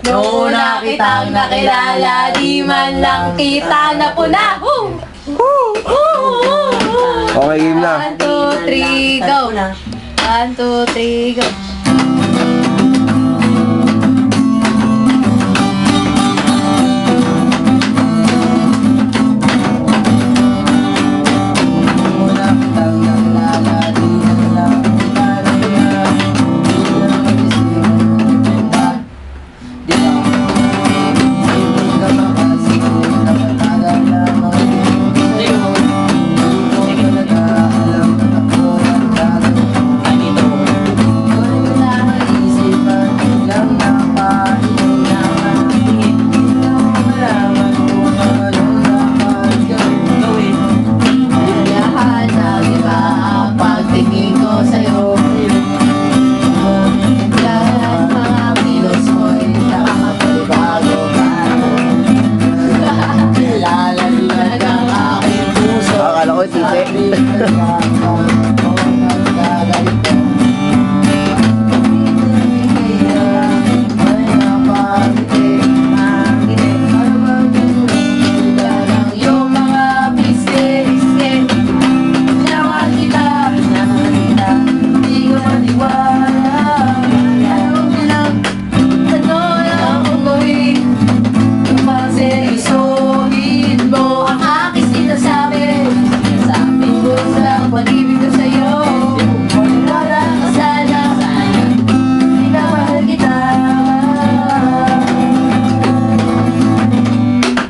Noong una kitang nakilala, di man lang kita na puna. Okay, game na. 1, 2, 3, go! 1, 2, 3, go!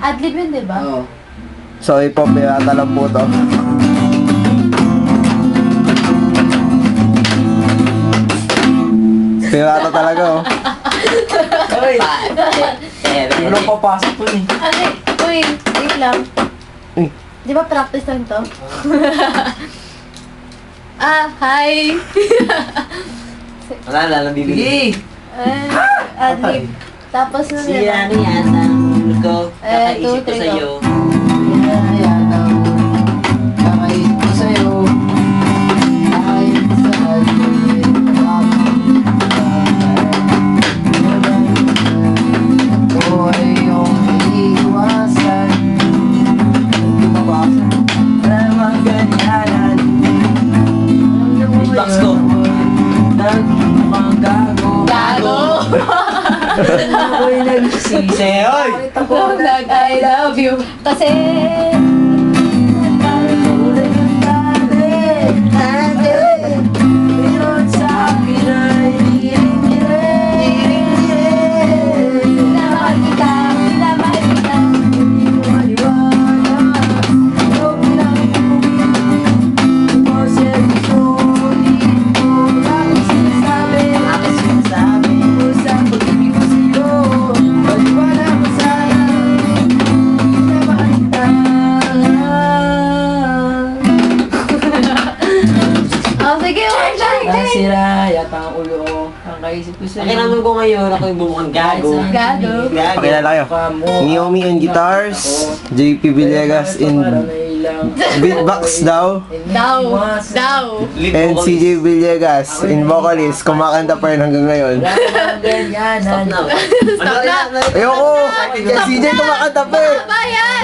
Adlib yun, diba? Oo. So, hip-hop, pirata lang po to. Pirata talaga, oh. Uy! Hindi lang papasok po eh. Ano? Uy, wait lang. Uy. Di ba practice lang to? Hi! Wala, nabibigay. Adlib. Tapos na Si ano yata, ko, kakaisip ko sa'yo. Kakaisip ko sa'yo. Kakaisip ko sa'yo. Ito ay iyong iiwasan. Hindi mabasa. Para maganyanan. Beatbox ko. Nagmang gago. Gago! Ako'y nagsisi. Oy! Ako nag-I love you. Kasi... Nasira yata ang ulo ko. Ang kaisip ko sa'yo. Nakiramdam ko ngayon, ako yung bumukhang gago. Gago. Pakilala kayo. Naomi on guitars, JP Villegas in beatbox daw, Daw. Daw. and CJ Villegas in vocalist. Kumakanta pa rin hanggang ngayon. Stop na. Stop na. Ayoko! Kaya CJ kumakanta pa eh! Bayan!